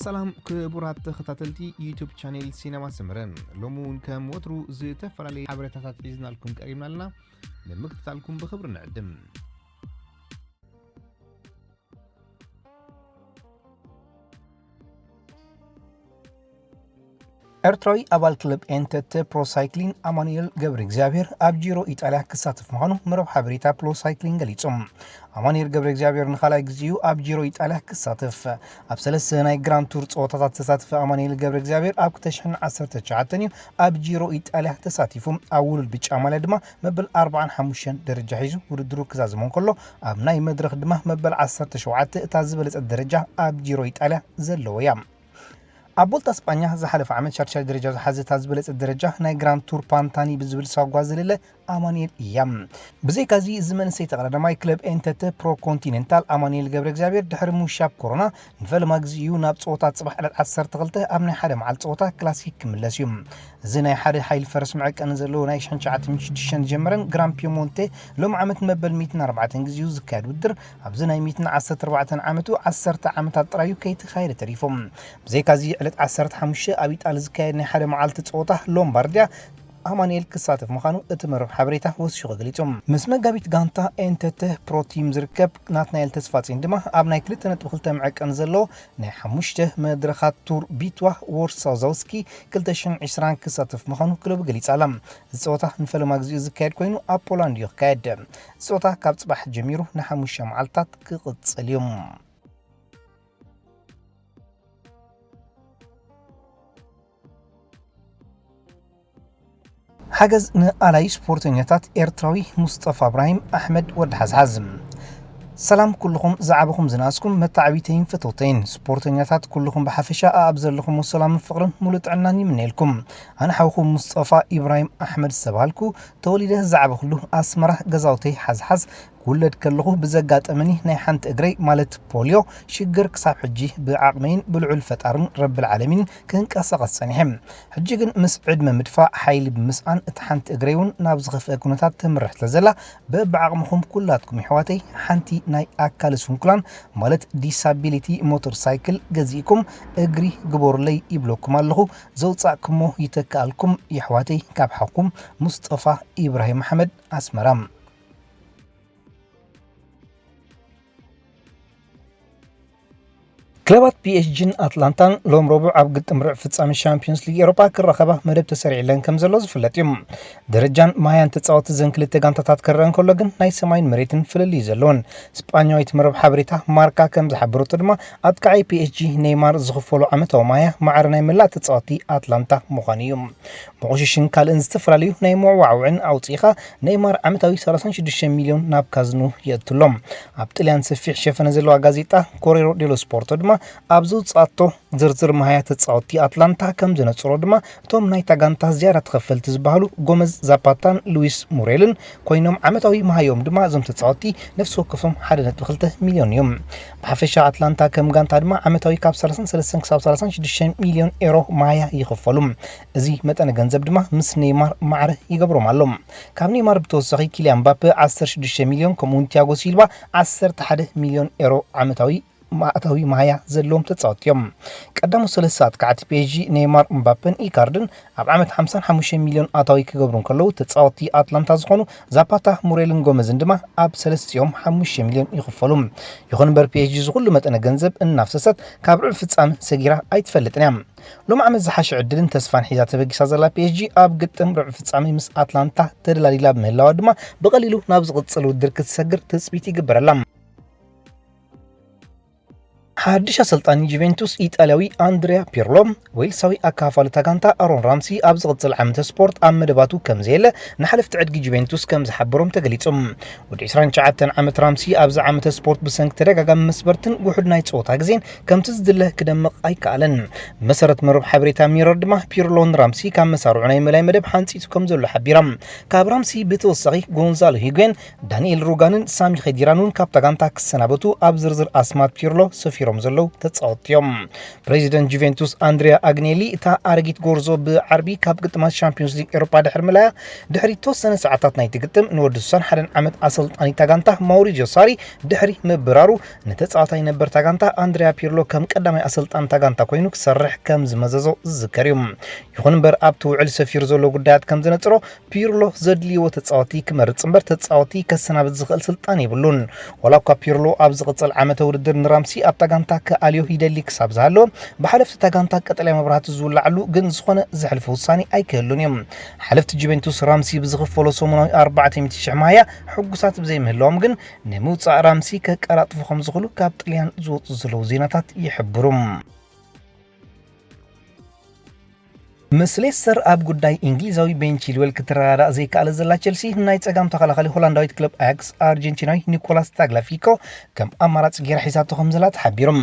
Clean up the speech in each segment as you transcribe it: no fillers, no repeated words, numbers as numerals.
سلام كبرات تختاتلتي يوتيوب شانيل سينما سمرن لومون كم وترو زتفرالي حبرتات عزنا لكم قريبنا لنا لمكتتالكم بخبر نعدم ኤርትራዊ አባል ክለብ ኤንተተ ፕሮ ሳይክሊንግ አማኑኤል ገብረ እግዚአብሔር ኣብ ጂሮ ኢጣልያ ክሳተፍ ምዃኑ መረብ ሓበሬታ ፕሮ ሳይክሊንግ ገሊፆም። አማኑኤል ገብረ እግዚአብሔር ንኻልኣይ ግዚኡ ኣብ ጂሮ ኢጣልያ ክሳተፍ ኣብ ሰለስተ ናይ ግራንድ ቱር ፀወታታት ተሳተፈ አማኑኤል ገብረ እግዚአብሔር ኣብ 2019 እዩ ኣብ ጂሮ ኢጣልያ ተሳቲፉ ኣብ ውሉድ ብጫ ማልያ ድማ መበል 45 ደረጃ ሒዙ ውድድሩ ክዛዝሞ እንከሎ ኣብ ናይ መድረኽ ድማ መበል 17 እታ ዝበለፀት ደረጃ ኣብ ጂሮ ኢጣልያ ዘለዎ እያ። አቦልታ እስጳኛ ዝሓለፈ ዓመት ሻርሻር ደረጃ ዝሓዘታ ዝበለፀ ደረጃ ናይ ግራንድ ቱር ፓንታኒ ብዝብል ሳጓ ዘለለ አማኑኤል እያ። ብዘይካዚ ዝመንሰይ ተቀዳዳማይ ክለብ ኤንተተ ፕሮ ኮንቲኔንታል አማኑኤል ገብረ እግዚአብሔር ድሕሪ ምውሻብ ኮሮና ንፈለማ ግዚኡ ናብ ፀወታ ፅባሕ ዕለት 12 ኣብ ናይ ሓደ መዓልቲ ፀወታ ክላሲክ ክምለስ እዩ። እዚ ናይ ሓደ ሓይሊ ፈረስ መዐቀኒ ዘለዎ ናይ 1996 ጀመረን ግራን ፒሞንቴ ሎም ዓመት መበል 104 ግዚኡ ዝካየድ ውድድር ኣብዚ ናይ 114 ዓመቱ 10 ዓመታት ጥራዩ ከይተኻየደ ተሪፎም። ብዘይካዚ ዕለት 15 ኣብ ኢጣልያ ዝካየድ ናይ ሓደ መዓልቲ ፀወታ ሎምባርዲያ አማኑኤል ክሳተፍ ምዃኑ እቲ መረብ ሓበሬታ ወሲኹ ገሊፆም። ምስ መጋቢት ጋንታ ኤንተተ ፕሮ ቲም ዝርከብ ናትናኤል ተስፋፅን ድማ ኣብ ናይ 2.2 መዐቀን ዘለዎ ናይ 5 መድረኻት ቱር ቢትዋ ዎርሳውዛውስኪ 2020 ክሳተፍ ምዃኑ ክለቡ ገሊፃ ኣላ። እዚ ፀወታ ንፈለማ ግዚኡ ዝካየድ ኮይኑ ኣብ ፖላንድ እዩ ክካየድ። እዚ ፀወታ ካብ ፅባሕ ጀሚሩ ን5 መዓልታት ክቕፅል እዩ። حجز نقالي سبورتنياتات إرتراوي مصطفى إبراهيم أحمد ود حزحزم. سلام كلكم زعبكم زناسكم متعبيتين فتوتين سبورتنياتات كلكم بحفشة أبزر لكم والسلام فقرا مولد عناني منيلكم. أنا حوكم مصطفى إبراهيم أحمد السبالكو توليده زعبه له أسمره جزاوتي حزحز ولد كله بزقات أمني نيحانت إجري مالت بوليو شجر كساب حجي بعقمين بالعل فتارن رب العالمين كنك أسقط سنهم حجيجن مسعد من مدفع حيل بمسعن اتحانت إجريون نابز غف أكونتات تمرح لزلا بعقمهم كلاتكم حواتي حانتي ناي أكالسون كلان مالت ديسابيليتي موتور سايكل جزيكم إجري جبور لي يبلوكم الله زوج ساكمو يتكالكم يحواتي كابحكم مصطفى إبراهيم محمد أسمرام. كلبات بي اس جين اتلانتان لوم ربع عب قدام رع فتصام الشامبيونز ليج اوروبا كرخبه مدب تسريع لان كم زلو زفلت يوم درجان مايان تتصاوت زن كلته غانتات كران كله ግን ናይ ሰማይን መሬትን ፍልል ዘለውን ስጳኛዊት መረብ ሓበሬታ ማርካ ከም ዝሓበረቶ ድማ ኣጥቃዒ ፒኤስጂ ኔይማር ዝኽፈሉ ዓመታዊ ማያ ማዕረ ናይ መላ ተጻዋቲ ኣትላንታ ምዃኑ እዩ። ብቑሽሽን ካልእን ዝተፈላለዩ ናይ መዋዕውዕን ኣውፂኻ ኔይማር ዓመታዊ 36 ሚልዮን ናብ ካዝኑ የእትሎም። ኣብ ጣልያን ሰፊሕ ሸፈነ ዘለዋ ጋዜጣ ኮሬሮ ዴሎ ስፖርቶ ድማ ኣብዙ ጻቶ ዝርዝር ማያ ተጻዋቲ ኣትላንታ ከም ዝነጽሮ ድማ እቶም ናይ ታጋንታ ዝያዳ ተኸፈልቲ ዝበሃሉ ጎመዝ ዛፓታን ሉዊስ ሙሬልን ኮይኖም ዓመታዊ ማያዮም ድማ እዞም ተጻዋቲ ነፍሲ ወከፎም 1.2 ሚልዮን እዮም። ብሓፈሻ ኣትላንታ ከም ጋንታ ድማ ዓመታዊ ካብ 33 ክሳብ 36 ሚልዮን ዩሮ ማያ ይኽፈሉ። እዚ መጠነ ገንዘብ ድማ ምስ ኔይማር ማዕረ ይገብሮም ኣሎም። ካብ ኔይማር ብተወሳኺ ኪልያን ምባፔ 16 ሚልዮን ከምኡውን ቲያጎ ሲልቫ 11 ሚልዮን ዩሮ ዓመታዊ ማእታዊ ማያ ዘለዎም ተጻዋትዮም። ቀዳሙ 3 ሰዓት ከዓቲ ፒኤስጂ ኔይማር ምባፔን ኢካርድን ኣብ ዓመት 55 ሚልዮን ኣታዊ ክገብሩ ከለው ተጻዋቲ ኣትላንታ ዝኾኑ ዛፓታ ሙሬልን ጎመዝን ድማ ኣብ ሰለስቲኦም 5 ሚልዮን ይኽፈሉ። ይኹን እምበር ፒኤስጂ ዝኹሉ መጠነ ገንዘብ እናፍሰሰት ካብ ሩዕ ፍጻመ ሰጊራ ኣይትፈልጥን እያ። ሎም ዓመት ዝሓሸ ዕድልን ተስፋን ሒዛ ተበጊሳ ዘላ ፒኤስጂ ኣብ ግጥም ሩዕ ፍጻመ ምስ ኣትላንታ ተደላሊላ ብምህላዋ ድማ ብቐሊሉ ናብ ዝቕጽል ውድድር ክትሰግር ተጽቢት ይግበረላ። حادش سلطان جوفنتوس إيطالياوي أندريا بيرلو ويلساوي أكافال تاغانتا أرون رامسي أبزغط العمت سبورت أم مدباتو كمزيل نحلف تعدق جوفنتوس كمز حبروم تقليتهم ود 20 شعاتن عمت رامسي أبز عمت سبورت بسنك ترقاقام مسبرتن وحد نايت صوت هاقزين كم تزدله كدمق أي كالن مسارت مروب حبريتا ميرد ما بيرلون رامسي كم مسارو عناي ملاي مدب حانسيتو كمزولو حبيرام كاب رامسي بتوصغي غونزالو هيغوين دانييل روغانن سامي خيديرانون كاب تاغانتا كسنابتو أبزرزر أسمات بيرلو سفيرو ተሓቢሮም ዘለው ተጻወትዮም ፕሬዚደንት ጁቬንቱስ አንድሪያ አግኔሊ እታ አረጊት ጎርዞ ብዓርቢ ካብ ግጥማት ቻምፒዮንስ ሊግ ኤውሮፓ ድሕር መላያ ድሕሪ ተወሰነ ሰዓታት ናይቲ ግጥም ንወዲ 61 ዓመት ኣሰልጣኒ ታጋንታ ማውሪዚዮ ሳሪ ድሕሪ ምብራሩ ነተጻዋታይ ነበር ታጋንታ አንድሪያ ፒርሎ ከም ቀዳማይ ኣሰልጣኒ ታጋንታ ኮይኑ ክሰርሕ ከም ዝመዘዞ ዝዝከር እዩ ይኹን እምበር ኣብቲ ውዕል ሰፊሩ ዘሎ ጉዳያት ከም ዝነጽሮ ፒርሎ ዘድልይዎ ተጻዋቲ ክመርጽ እምበር ተጻዋቲ ከሰናብት ዝኽእል ስልጣን ይብሉን ወላ እኳ ፒርሎ ኣብ ዝቕጽል ዓመተ ውድድር ንራምሲ ኣብ ታጋንታ ከኣልዮ ይደሊ ክሳብ ዝሃለወ ብሓለፍቲ ታጋንታ ቀጠልያ መብራህቲ ዝውላዕሉ ግን ዝኾነ ዝሕልፊ ውሳኔ ኣይክህሉን እዮም ሓለፍቲ ጁቬንቱስ ራምሲ ብዝኽፈሎ ሰሙናዊ 400,000 ማያ ሕጉሳት ብዘይምህለዎም ግን ንምውፃእ ራምሲ ከቀላጥፉ ከም ዝኽእሉ ካብ ጣልያን ዝወፁ ዘለዉ ዜናታት ይሕብሩ مسلسر ኣብ ጉዳይ እንግሊዛዊ ቤን ቺልዌል ክትረዳዳ ዘይከኣለ ዘላ ቸልሲ ናይ ጸጋም ተኸላኻሊ ሆላንዳዊት ክለብ ኣያክስ ኣርጀንቲናዊ ኒኮላስ ታግላፊኮ ከም ኣማራጭ ጌራ ሒዛቶ ከም ዘላ ተሓቢሮም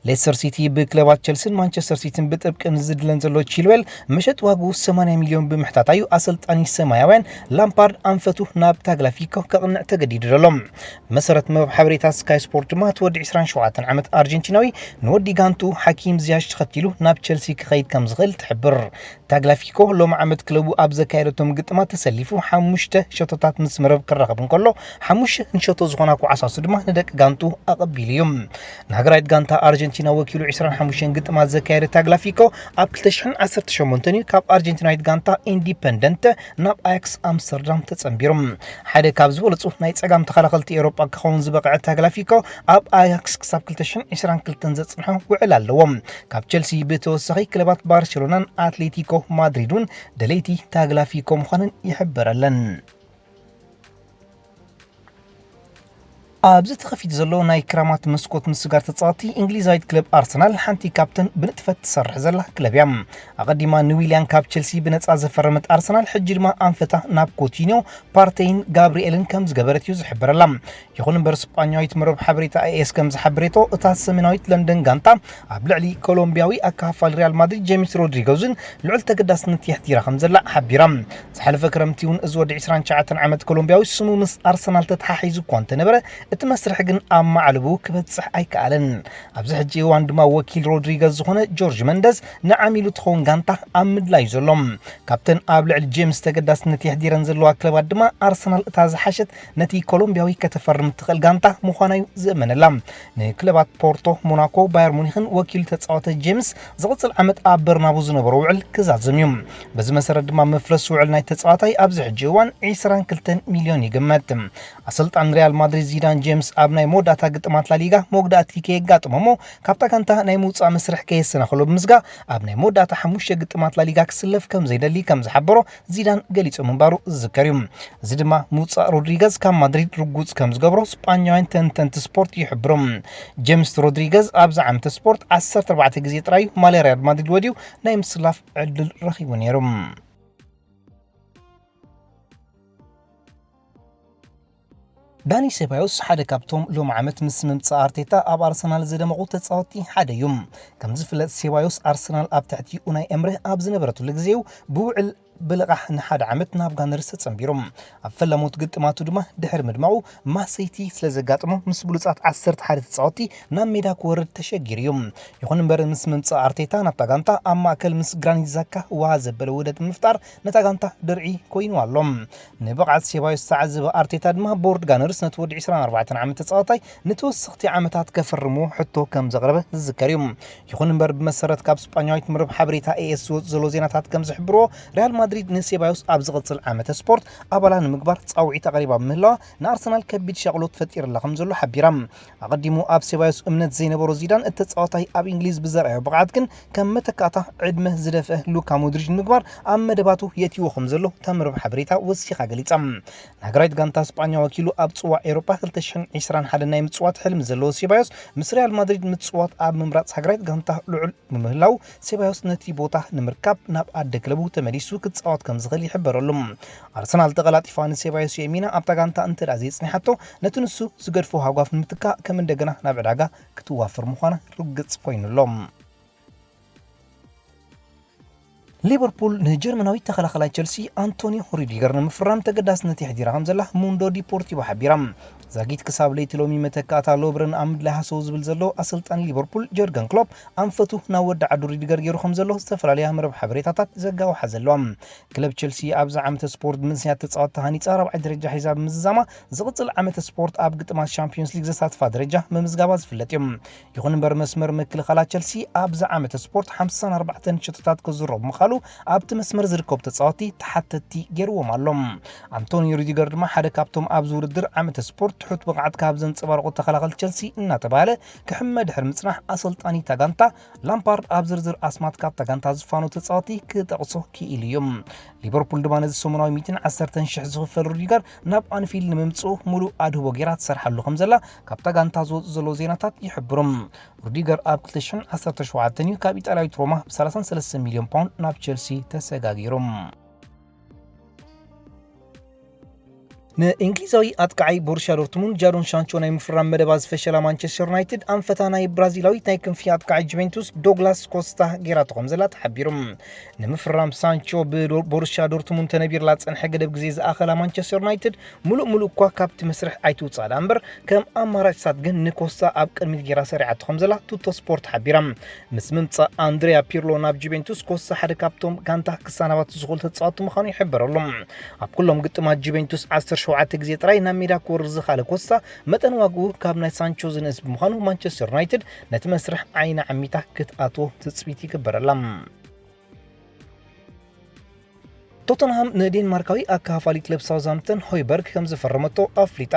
ሌስተር ሲቲ ብክለባት ቸልሲን ማንቸስተር ሲቲን ብጥብቅን ዝድለን ዘሎ ቺልዌል መሸጥ ዋግኡ 80 ሚልዮን ብምሕታታዩ ኣሰልጣኒ ሰማያውያን ላምፓርድ ኣንፈቱ ናብ ታግላፊኮ ከቕንዕ ተገዲዱ ደሎም መሰረት መብ ሓበሬታ ስካይ ስፖርት ድማ ተወዲ 27 ዓመት ኣርጀንቲናዊ ንወዲ ጋንቱ ሓኪም ዝያሽ ተኸቲሉ ናብ ቸልሲ ክኸይድ ከም ዝኽእል ትሕብር ታግላፊኮ ሎም ዓመት ክለቡ ኣብ ዘካየደቶም ግጥማት ተሰሊፉ 5 ሸቶታት ምስ መረብ ክረኸብ እንከሎ 5 ንሸቶ ዝኾና ኳዓሳሱ ድማ ንደቂ ጋንቱ ኣቐቢሉ እዩ ንሃገራዊት ጋንታ ኣርጀንቲና ወኪሉ 25 ግጥማት ዘካየደ ታግላፊኮ ኣብ 2018 ካብ ኣርጀንቲናዊት ጋንታ ኢንዲፐንደንት ናብ ኣያክስ ኣምስተርዳም ተጸምቢሮም ሓደ ካብ ዝበለጹ ናይ ጸጋም ተኸላኸልቲ ኤውሮጳ ክኸውን ዝበቕዐ ታግላፊኮ ኣብ ኣያክስ ክሳብ 2022 ዘጽንሖ ውዕል ኣለዎም ካብ ቸልሲ ብተወሳኺ ክለባት ባርሴሎናን አትሌቲኮ ማድሪዱን ደሌቲ ታግላፊኮ ምዃንን ይሕበረለን ኣብዚ ተኸፊት ዘሎ ናይ ክራማት መስኮት ምስጋር ተጻዋቲ እንግሊዛዊት ክለብ ኣርሰናል ሓንቲ ካፕተን ብንጥፈት ትሰርሕ ዘላ ክለብ እያ ኣቐዲማ ንዊልያን ካብ ቸልሲ ብነጻ ዘፈረመት ኣርሰናል ሕጂ ድማ ኣንፈታ ናብ ኮቲኒዮ ፓርቴይን ጋብሪኤልን ከም ዝገበረት እዩ ዝሕብረላ ይኹን እምበር ስጳኛዊት መረብ ሓበሬታ ኤስ ከም ዝሓበሬቶ እታ ሰሜናዊት ለንደን ጋንታ ኣብ ልዕሊ ኮሎምቢያዊ ኣካፋል ሪያል ማድሪድ ጄምስ ሮድሪጎዝን ልዑል ተገዳስነት የሕቲራ ከም ዘላ ሓቢራ ዝሓለፈ ክረምቲ እውን እዚ ወዲ 29 ዓመት ኮሎምቢያዊ ስሙ ምስ ኣርሰናል ተተሓሒዙ እኳ እንተነበረ እቲ መስርሕ ግን ኣብ ማዕልቡ ክበጽሕ ኣይከኣለን ኣብዚ ሕጂ እዋን ድማ ወኪል ሮድሪገዝ ዝኾነ ጆርጅ መንደዝ ንዓሚሉ ትኸውን ጋንታ ኣብ ምድላይ ዘሎም ካፕተን ኣብ ልዕሊ ጄምስ ተገዳስነት የሕዲረን ዘለዋ ክለባት ድማ ኣርሰናል እታ ዝሓሸት ነቲ ኮሎምቢያዊ ከተፈርም ትኽእል ጋንታ ምዃናዩ ዝእመነላ ንክለባት ፖርቶ ሞናኮ ባየር ሙኒኽን ወኪሉ ተጻወተ ጄምስ ዝቕጽል ዓመት ኣብ በርናቡ ዝነበሮ ውዕል ክዛዘም እዩ በዚ መሰረት ድማ መፍረስ ውዕል ናይ ተጻዋታይ ኣብዚ ሕጂ እዋን 22 ሚልዮን ይግመት ኣሰልጣን ሪያል ማድሪድ ዚዳን ጄምስ ኣብ ናይ ሞዳታ ግጥማት ላሊጋ ሞግዳእቲ ከየጋጥሞሞ ካብታ ጋንታ ናይ ምውፃእ መስርሕ ከየሰናኸሎ ብምስጋ ኣብ ናይ ሞዳታ 5 ግጥማት ላሊጋ ክስለፍ ከም ዘይደሊ ከም ዝሓበሮ ዚዳን ገሊጹ ምንባሩ ዝዝከር እዩ እዚ ድማ ምውፃእ ሮድሪገዝ ካብ ማድሪድ ርጉፅ ከም ዝገብሮ ስጳኛውያን ተንተንቲ ስፖርት ይሕብሮም ጄምስ ሮድሪገዝ ኣብዚ ዓመተ ስፖርት 14 ግዜ ጥራዩ ማልያ ሪያል ማድሪድ ወዲዩ ናይ ምስላፍ ዕድል ረኺቡ ነይሩ ዳኒ ሴባዮስ ሓደ ካብቶም ሎም ዓመት ምስ ምምጻእ ኣርቴታ ኣብ ኣርሰናል ዝደመቑ ተጻወቲ ሓደ እዩ ከም ዝፍለጥ ሴባዮስ ኣርሰናል ኣብ ትሕቲ ኡናይ ኤምሬ ኣብ ዝነበረትሉ ግዜው ብውዕል ብልቃሕ ንሓደ ዓመት ናብ ጋነርስ ተጸምቢሮም ኣብ ፈለሞት ግጥማቱ ድማ ድሕሪ ምድማቑ ማሰይቲ ስለ ዘጋጥሞ ምስ ብሉጻት 11 ተጻወቲ ናብ ሜዳ ክወርድ ተሸጊሩ እዩ ይኹን እምበር ምስ ምምጻእ ኣርቴታ ናብታ ጋንታ ኣብ ማእከል ምስ ግራኒት ዛካ ውሃ ዘበለ ውህደት ምፍጣር ነታ ጋንታ ድርዒ ኮይኑ ኣሎ ንብቕዓት ሴባዮስ ዝተዓዘበ ኣርቴታ ድማ ቦርድ ጋነርስ ነቲ ወዲ 24 ዓመት ተጻዋታይ ንተወሰኽቲ ዓመታት ከፈርሙ ሕቶ ከም ዘቕረበ ዝዝከር እዩ ይኹን እምበር ብመሰረት ካብ ስጳኛዊት መረብ ሓበሬታ ኤኤስ ዝወፁ ዘሎ ዜናታት ከም ዝሕብሮ ሪያል ማድሪድ ንሴባዮስ ኣብ ዝቕጽል ዓመተ ስፖርት ኣባላ ንምግባር ጻውዒት ኣቕሪባ ምህላዋ ንኣርሰናል ከቢድ ሸቕሎት ፈጢርላ ከም ዘሎ ሓቢራ ኣቐዲሙ ኣብ ሴባዮስ እምነት ዘይነበሮ ዚዳን እቲ ተጻዋታይ ኣብ እንግሊዝ ብዘርአዮ ብቕዓት ግን ከም መተካእታ ዕድመ ዝደፍአ ሉካ ሞድሪጅ ንምግባር ኣብ መደባቱ የትይዎ ከም ዘሎ ተመረብ ሓበሬታ ወሲኻ ገሊጻ ንሃገራዊት ጋንታ ስጳኛ ወኪሉ ኣብ ጽዋዕ ኤውሮፓ 2021 ናይ ምጽዋት ሕልሚ ዘለዎ ሴባዮስ ምስ ሪያል ማድሪድ ምጽዋት ኣብ ምምራጽ ሃገራዊት ጋንታ ልዑል ብምህላው ሴባዮስ ነቲ ቦታ ንምርካብ ናብ ኣደ ክለቡ ተመሊሱ ክጻወት ከም ዝኽእል ይሕበረሉ ኣርሰናል ተቐላጢፋ ንሴባዮስ የሚና ኣብታ ጋንታ እንተዳ ዘይጽኒሓቶ ነቲ ንሱ ዝገድፎ ሃጓፍ ንምትካእ ከም እንደገና ናብ ዕዳጋ ክትዋፈር ምዃና ርግጽ ኮይኑሎም ሊቨርፑል ንጀርመናዊ ተኸላኻላይ ቸልሲ አንቶኒዮ ሩዲገር ንምፍራም ተገዳስነት ይሕዲራ ከም ዘላ ሙንዶ ዲፖርቲቮ ሓቢራ ዛጊት ክሳብ ለይቲ ሎሚ መተካእታ ሎብረን ኣምድ ላይ ሃሰው ዝብል ዘሎ ኣሰልጣኒ ሊቨርፑል ጀርገን ክሎፕ ኣንፈቱ ናብ ወዲ ዓዱ ሪዲገር ገይሩ ከም ዘሎ ዝተፈላለዩ መረብ ሓበሬታታት ዘጋውሓ ዘለዋ ክለብ ቸልሲ ኣብዛ ዓመተ ስፖርት ብምስያት ተጻወትታ ሃኒጻ 4ይ ደረጃ ሒሳብ ምዝዛማ ዝቕጽል ዓመተ ስፖርት ኣብ ግጥማት ቻምፒዮንስ ሊግ ዘሳትፋ ደረጃ ምምዝጋባ ዝፍለጥ እዮም ይኹን እምበር መስመር ምክልኻላት ቸልሲ ኣብዛ ዓመተ ስፖርት 54 ሽቶታት ክዝረቡ ምኻሉ ኣብቲ መስመር ዝርከቡ ተጻወቲ ተሓተቲ ገይርዎም ኣሎም ኣንቶኒ ሩዲገር ድማ ሓደ ካብቶም ኣብ ዝውድድር ዓመተ ስፖርት ትሑት ብቕዓት ካብ ዘንጸባርቑ ተኸላኸል ቸልሲ እናተባሃለ ክሕመድ ድሕሪ ምጽናሕ ኣሰልጣኒ ታጋንታ ላምፓርድ ኣብ ዝርዝር ኣስማት ካብ ታጋንታ ዝፋኑ ተጻወቲ ክጠቕሶ ክኢሉ እዮም ሊቨርፑል ድማ ነዚ ሰሙናዊ 110,000 ዝኽፈል ሩዲገር ናብ ኣንፊልድ ንምምጽኡ ሙሉእ ኣድህቦ ጌራ ትሰርሓሉ ከም ዘላ ካብ ታጋንታ ዝወፁ ዘሎ ዜናታት ይሕብሮም ሩዲገር ኣብ 2017 እዩ ካብ ኢጣልያዊት ሮማ ብ33 ሚልዮን ፓውንድ ናብ ቸልሲ ተሰጋጊሮም ንእንግሊዛዊ ኣጥቃዓይ ቦሩሲያ ዶርትሙንድ ጃዶን ሻንቾ ናይ ምፍራም መደባ ዝፈሸላ ማንቸስተር ዩናይትድ ኣንፈታ ናይ ብራዚላዊ ናይ ክንፊ ኣጥቃዓይ ጁቬንቱስ ዶግላስ ኮስታ ጌራቶ ከም ዘላ ተሓቢሮም ንምፍራም ሳንቾ ብቦሩሲያ ዶርትሙንድ ተነቢርላ ፀንሐ ገደብ ግዜ ዝኣኸላ ማንቸስተር ዩናይትድ ሙሉእ እኳ ካብቲ መስርሕ ኣይትውፃላ እምበር ከም ኣማራጭታት ግን ንኮስታ ኣብ ቅድሚት ጌራ ሰሪዓቶ ከም ዘላ ቱቶ ስፖርት ሓቢራ ምስ ምምፃእ ኣንድሪያ ፒርሎ ናብ ጁቬንቱስ ኮስታ ሓደ ካብቶም ጋንታ ክሳናባት ዝኽእሉ ተጻዋቲ ምዃኑ ይሕበረሎም ኣብ ኩሎም ግጥማት ጁቬንቱስ 17 ግዜ ጥራይ ናብ ሜዳ ክወርድ ዝኻለ ኮስታ መጠን ዋግኡ ካብ ናይ ሳንቾ ዝነስ ብምዃኑ ማንቸስተር ዩናይትድ ነቲ መስርሕ ዓይና ዓሚታ ክትኣትዎ ትፅቢት ይግበረላ ቶተንሃም ንዴንማርካዊ ኣካፋሊ ክለብ ሳውዝሃምፕተን ሆይበርግ ከም ዝፈረመቶ ኣፍሊጣ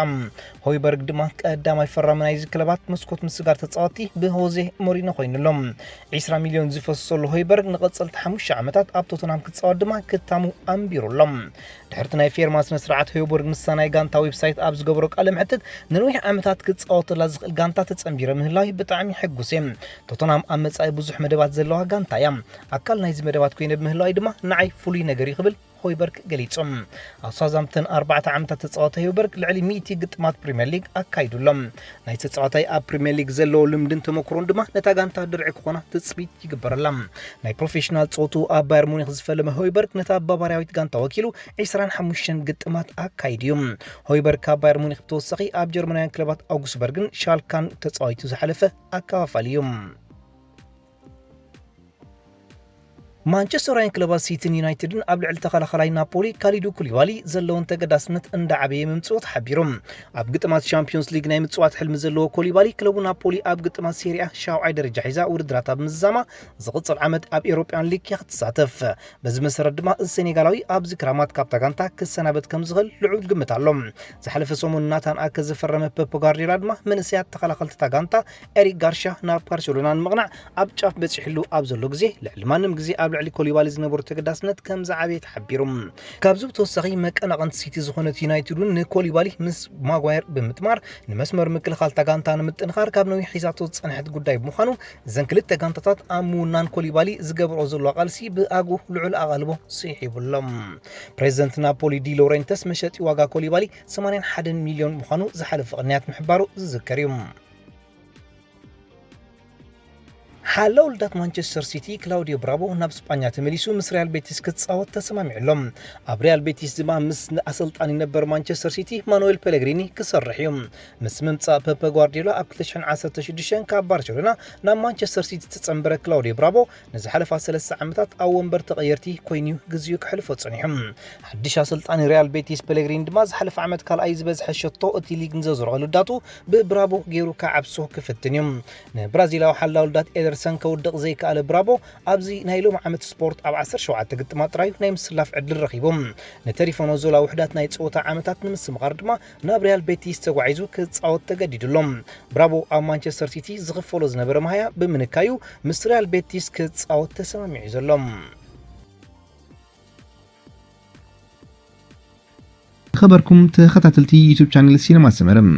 ሆይበርግ ድማ ቀዳማይ ፈራሚ ናይዚ ክለባት መስኮት ምስጋር ተጻዋቲ ብሆዜ ሞሪኖ ኮይኑሎም 20 ሚልዮን ዝፈሰሰሉ ሆይበርግ ንቐጸልቲ 5 ዓመታት ኣብ ቶተንሃም ክጻወት ድማ ክታሙ ኣንቢሩሎም ድሕርቲ ናይ ፌርማ ስነ ስርዓት ሆይበርግ ምስ ናይ ጋንታ ዌብሳይት ኣብ ዝገበሮ ቃለ መሕትት ንነዊሕ ዓመታት ክጻወተላ ዝኽእል ጋንታ ተጸምቢረ ምህላዊ ብጣዕሚ ሕጉስ እየ ቶተንሃም ኣብ መጻኢ ብዙሕ መደባት ዘለዋ ጋንታ እያ ኣካል ናይዚ መደባት ኮይነ ብምህላዊ ድማ ንዓይ ፍሉይ ነገር ይኽብል ሆይበርግ ገሊጾም ኣብ ሳውዝሃምፕተን 4 ዓመታት ተጻወተ ሆይበርግ ልዕሊ 100 ግጥማት ፕሪምየር ሊግ ኣካይዱሎም ናይ ተጻዋታይ ኣብ ፕሪምየር ሊግ ዘለዎ ልምድን ተመክሮን ድማ ነታ ጋንታ ድርዒ ክኾና ትጽቢት ይግበረላ ናይ ፕሮፌሽናል ጾቱ ኣብ ባየር ሙኒክ ዝፈለመ ሆይበርግ ነታ ባቫርያዊት ጋንታ ወኪሉ 25 ግጥማት ኣካይድዩ ሆይበርግ ካብ ባየር ሙኒክ ተወሳኺ ኣብ ጀርመናውያን ክለባት ኣውግስበርግን ሻልካን ተጻዋይቱ ዝሓለፈ ኣካፋፋሊ እዩ ማንቸስተር ክለባት ሲቲን ዩናይትድን ኣብ ልዕሊ ተኸላኸላይ ናፖሊ ካሊዱ ኩሊባሊ ዘለውን ተገዳስነት እንዳዓበየ ምምጽኡ ተሓቢሮም ኣብ ግጥማት ቻምፒዮንስ ሊግ ናይ ምጽዋት ሕልሚ ዘለዎ ኩሊባሊ ክለቡ ናፖሊ ኣብ ግጥማት ሴሪያ 7ይ ደረጃ ሒዛ ውድድራት ኣብ ምዛማ ዝቕጽል ዓመት ኣብ ኤውሮፕያን ሊግ ክትሳተፍ በዚ መሰረት ድማ ሴኔጋላዊ ኣብ ዝክራማት ካብ ታጋንታ ክሰናበት ከም ዝኽእል ልዑል ግምት ኣሎም ዝሓለፈ ሰሙን ናታን ኣከ ዝፈረመ ፔፕ ጋርዲዮላ ድማ መንእሰያት ተኸላኸልቲ ታጋንታ ኤሪክ ጋርሻ ናብ ባርሴሎና ንምቕናዕ ኣብ ጫፍ በፂሕሉ ኣብ ዘሎ ግዜ ልዕሊ ማንም ግዜ ኣብ ልዕሊ ኮሊባሊ ዝነበሩ ተገዳስነት ከም ዝዓበየ ተሓቢሮም ካብዚ ብተወሳኺ መቀናቐንቲ ሲቲ ዝኾነት ዩናይትድን ንኮሊባሊ ምስ ማጓየር ብምጥማር ንመስመር ምክልኻል ታጋንታ ንምጥንኻር ካብ ነዊሕ ሒዛቶ ዝጸንሐት ጉዳይ ብምዃኑ እዘን ክልተ ጋንታታት ኣብ ምውናን ኮሊባሊ ዝገብሮ ዘሎ ቃልሲ ብኣጉ ልዑል ኣቓልቦ ስሒቡሎም ፕሬዚደንት ናፖሊ ዲ ሎሬንተስ መሸጢ ዋጋ ኮሊባሊ 81 ሚልዮን ምዃኑ ዝሓለፈ ቅንያት ምሕባሩ ዝዝከር እዩ ሓለው ልዳት ማንቸስተር ሲቲ ክላውዲዮ ብራቮ ናብ ስፓኛ ተመሊሱ ምስ ሪያል ቤቲስ ክትጻወት ተሰማሚዑሎም ኣብ ሪያል ቤቲስ ድማ ምስ ኣሰልጣኒ ነበር ማንቸስተር ሲቲ ማኑኤል ፔሌግሪኒ ክሰርሕ እዩ ምስ ምምጻእ ፔፕ ጓርዲዮላ ኣብ 2016 ካብ ባርሴሎና ናብ ማንቸስተር ሲቲ ተጸምበረ ክላውዲዮ ብራቮ ንዝሓለፈ 3 ዓመታት ኣብ ወንበር ተቐየርቲ ኮይኑ ግዜኡ ክሕልፎ ጸኒሑ ሓድሽ ኣሰልጣኒ ሪያል ቤቲስ ፔሌግሪኒ ድማ ዝሓለፈ ዓመት ካልኣይ ዝበዝሐ ሸቶ እቲ ሊግ ንዘዝረቐ ልዳቱ ብብራቮ ገይሩ ከዓብሶ ክፍትን እዩ ንብራዚላዊ ሓላው ልዳት ኤደርሰን ከውድቕ ዘይከኣለ ብራቮ ኣብዚ ናይ ሎም ዓመት ስፖርት ኣብ 17 ግጥማት ጥራዩ ናይ ምስላፍ ዕድል ረኺቦም ነተሪፎኖ ዞላ ውሕዳት ናይ ፀወታ ዓመታት ንምስምቓር ድማ ናብ ሪያል ቤቲስ ተጓዒዙ ክጻወት ተገዲድሎም ብራቮ ኣብ ማንቸስተር ሲቲ ዝኽፈሎ ዝነበረ ማህያ ብምንካዩ ምስ ሪያል ቤቲስ ክጻወት ተሰማሚዑ ዘሎም خبركم تخطاتلتي يوتيوب channel سينما سمرم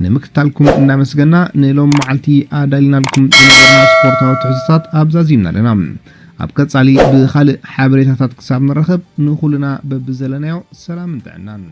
نمكتالكم እናመስገና ንሎም መዓልቲ ኣዳሊና لكم ዝነበርና ስፖርታዊ ትሕዝቶታት ኣብዛዚምና ለና ኣብ ቀጻሊ ብኻልእ ሓበሬታታት ክሳብ ንረኸብ ንኹልና በብዘለናዮ ሰላም እንተዕናን